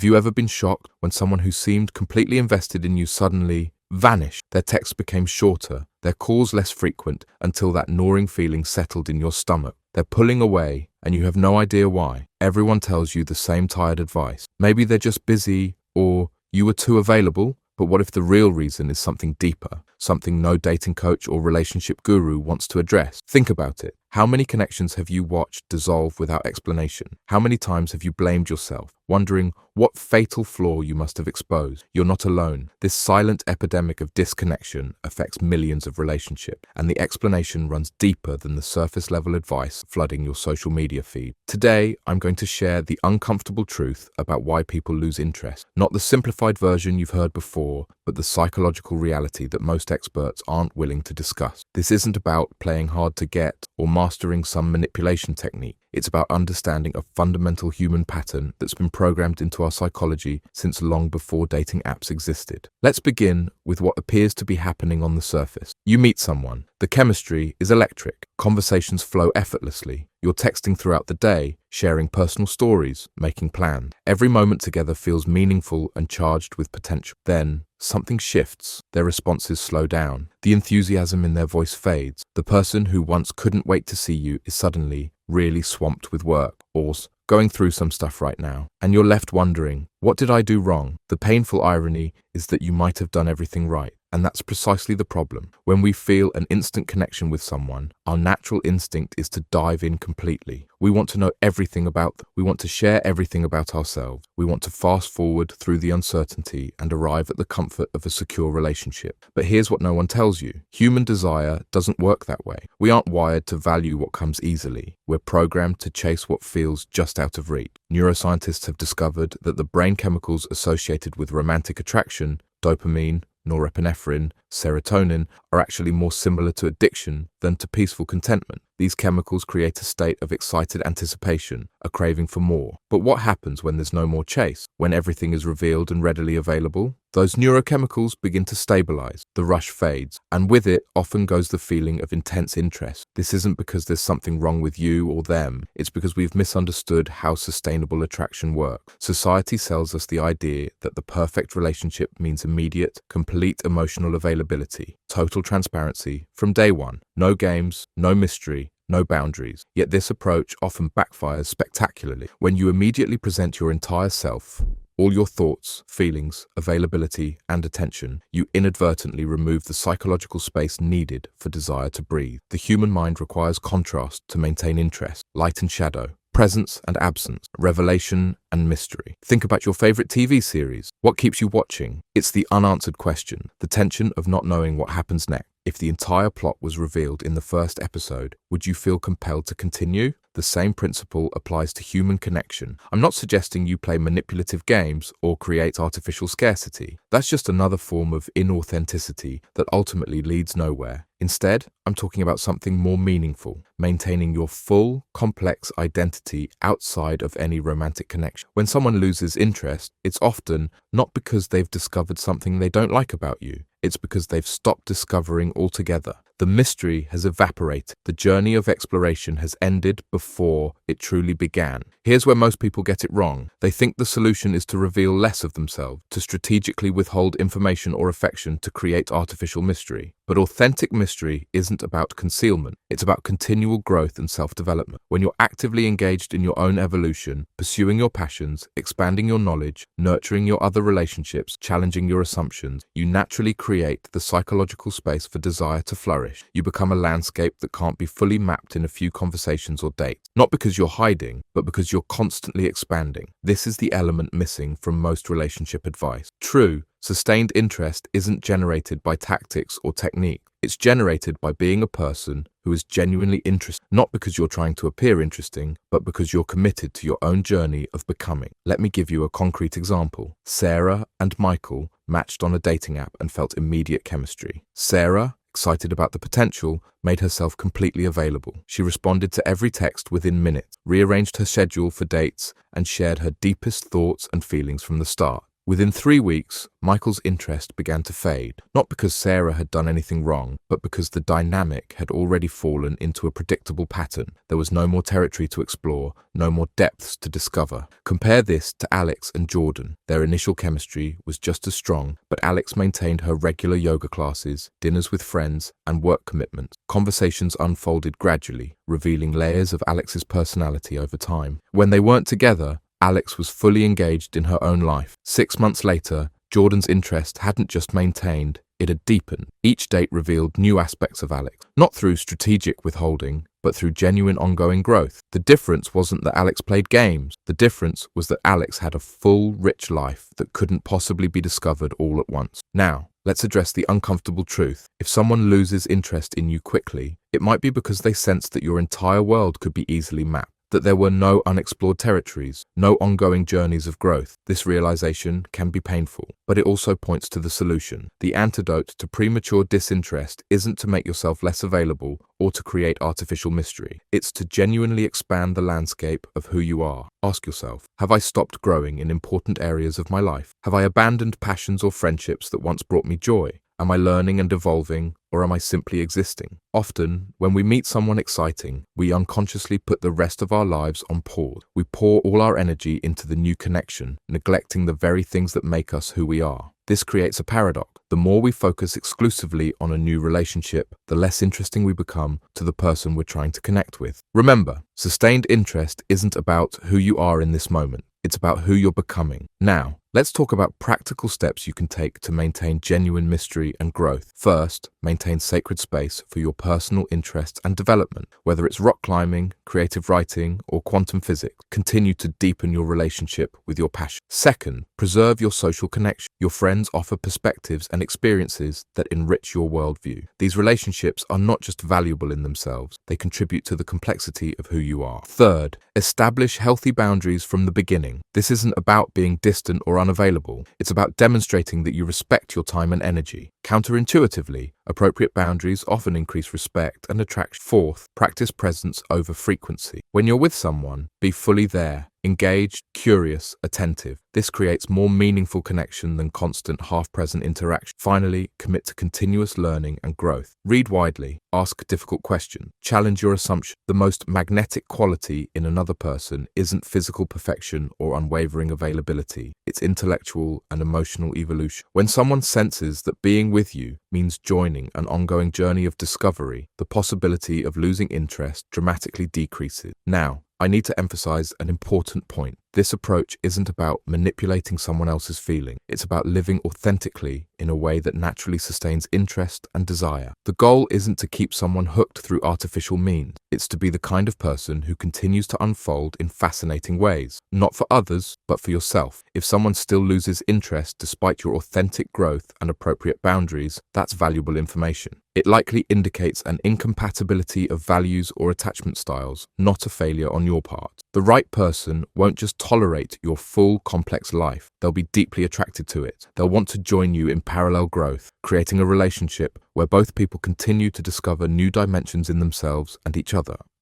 Have you ever been shocked when someone who seemed completely invested in you suddenly vanished? Their texts became shorter, their calls less frequent, until that gnawing feeling settled in your stomach. They're pulling away, and you have no idea why. Everyone tells you the same tired advice. Maybe they're just busy, or you were too available. But what if the real reason is something deeper, something no dating coach or relationship guru wants to address? Think about it. How many connections have you watched dissolve without explanation? How many times have you blamed yourself, wondering what fatal flaw you must have exposed? You're not alone. This silent epidemic of disconnection affects millions of relationships, and the explanation runs deeper than the surface-level advice flooding your social media feed. Today, I'm going to share the uncomfortable truth about why people lose interest. Not the simplified version you've heard before, but the psychological reality that most experts aren't willing to discuss. This isn't about playing hard to get or mastering some manipulation technique. It's about understanding a fundamental human pattern that's been programmed into our psychology since long before dating apps existed. Let's begin with what appears to be happening on the surface. You meet someone. The chemistry is electric. Conversations flow effortlessly. You're texting throughout the day, sharing personal stories, making plans. Every moment together feels meaningful and charged with potential. Then, something shifts. Their responses slow down. The enthusiasm in their voice fades. The person who once couldn't wait to see you is suddenly really swamped with work or going through some stuff right now. And you're left wondering, what did I do wrong? The painful irony is that you might have done everything right. And that's precisely the problem. When we feel an instant connection with someone, our natural instinct is to dive in completely. We want to know everything about them. We want to share everything about ourselves. We want to fast forward through the uncertainty and arrive at the comfort of a secure relationship. But here's what no one tells you. Human desire doesn't work that way. We aren't wired to value what comes easily. We're programmed to chase what feels just out of reach. Neuroscientists have discovered that the brain chemicals associated with romantic attraction, dopamine, norepinephrine, serotonin, are actually more similar to addiction than to peaceful contentment. These chemicals create a state of excited anticipation, a craving for more. But what happens when there's no more chase? When everything is revealed and readily available? Those neurochemicals begin to stabilize, the rush fades, and with it often goes the feeling of intense interest. This isn't because there's something wrong with you or them, it's because we've misunderstood how sustainable attraction works. Society sells us the idea that the perfect relationship means immediate, complete emotional availability, total transparency from day one. No games, no mystery, no boundaries. Yet this approach often backfires spectacularly. When you immediately present your entire self, all your thoughts, feelings, availability, and attention, you inadvertently remove the psychological space needed for desire to breathe. The human mind requires contrast to maintain interest, light and shadow, presence and absence, revelation and mystery. Think about your favorite TV series. What keeps you watching? It's the unanswered question, the tension of not knowing what happens next. If the entire plot was revealed in the first episode, would you feel compelled to continue? The same principle applies to human connection. I'm not suggesting you play manipulative games or create artificial scarcity. That's just another form of inauthenticity that ultimately leads nowhere. Instead, I'm talking about something more meaningful, maintaining your full, complex identity outside of any romantic connection. When someone loses interest, it's often not because they've discovered something they don't like about you. It's because they've stopped discovering altogether. The mystery has evaporated. The journey of exploration has ended before it truly began. Here's where most people get it wrong. They think the solution is to reveal less of themselves, to strategically withhold information or affection to create artificial mystery. But authentic mystery isn't about concealment. It's about continual growth and self-development. When you're actively engaged in your own evolution, pursuing your passions, expanding your knowledge, nurturing your other relationships, challenging your assumptions, you naturally create the psychological space for desire to flourish. You become a landscape that can't be fully mapped in a few conversations or dates. Not because you're hiding, but because you're constantly expanding. This is the element missing from most relationship advice. True, sustained interest isn't generated by tactics or technique. It's generated by being a person who is genuinely interested, not because you're trying to appear interesting, but because you're committed to your own journey of becoming. Let me give you a concrete example. Sarah and Michael matched on a dating app and felt immediate chemistry. Sarah, excited about the potential, made herself completely available. She responded to every text within minutes, rearranged her schedule for dates, and shared her deepest thoughts and feelings from the start. Within 3 weeks, Michael's interest began to fade, not because Sarah had done anything wrong, but because the dynamic had already fallen into a predictable pattern. There was no more territory to explore, no more depths to discover. Compare this to Alex and Jordan. Their initial chemistry was just as strong, but Alex maintained her regular yoga classes, dinners with friends, and work commitments. Conversations unfolded gradually, revealing layers of Alex's personality over time. When they weren't together, Alex was fully engaged in her own life. 6 months later, Jordan's interest hadn't just maintained, it had deepened. Each date revealed new aspects of Alex, not through strategic withholding, but through genuine ongoing growth. The difference wasn't that Alex played games. The difference was that Alex had a full, rich life that couldn't possibly be discovered all at once. Now, let's address the uncomfortable truth. If someone loses interest in you quickly, it might be because they sensed that your entire world could be easily mapped, that there were no unexplored territories, no ongoing journeys of growth. This realization can be painful, but it also points to the solution. The antidote to premature disinterest isn't to make yourself less available or to create artificial mystery. It's to genuinely expand the landscape of who you are. Ask yourself, have I stopped growing in important areas of my life? Have I abandoned passions or friendships that once brought me joy? Am I learning and evolving, or am I simply existing? Often, when we meet someone exciting, we unconsciously put the rest of our lives on pause. We pour all our energy into the new connection, neglecting the very things that make us who we are. This creates a paradox. The more we focus exclusively on a new relationship, the less interesting we become to the person we're trying to connect with. Remember, sustained interest isn't about who you are in this moment. It's about who you're becoming. Now, let's talk about practical steps you can take to maintain genuine mystery and growth. First, maintain sacred space for your personal interests and development. Whether it's rock climbing, creative writing, or quantum physics, continue to deepen your relationship with your passion. Second, preserve your social connection. Your friends offer perspectives and experiences that enrich your worldview. These relationships are not just valuable in themselves, they contribute to the complexity of who you are. Third, establish healthy boundaries from the beginning. This isn't about being distant or unavailable. It's about demonstrating that you respect your time and energy. Counterintuitively, appropriate boundaries often increase respect and attraction. Fourth, practice presence over frequency. When you're with someone, be fully there, engaged, curious, attentive. This creates more meaningful connection than constant half-present interaction. Finally, commit to continuous learning and growth. Read widely, ask difficult questions, challenge your assumption. The most magnetic quality in another person isn't physical perfection or unwavering availability. It's intellectual and emotional evolution. When someone senses that being with you means joining an ongoing journey of discovery, the possibility of losing interest dramatically decreases. Now, I need to emphasize an important point. This approach isn't about manipulating someone else's feeling. It's about living authentically in a way that naturally sustains interest and desire. The goal isn't to keep someone hooked through artificial means. It's to be the kind of person who continues to unfold in fascinating ways, not for others, but for yourself. If someone still loses interest despite your authentic growth and appropriate boundaries, that's valuable information. It likely indicates an incompatibility of values or attachment styles, not a failure on your part. The right person won't just tolerate your full, complex life. They'll be deeply attracted to it. They'll want to join you in parallel growth, creating a relationship where both people continue to discover new dimensions in themselves and each other.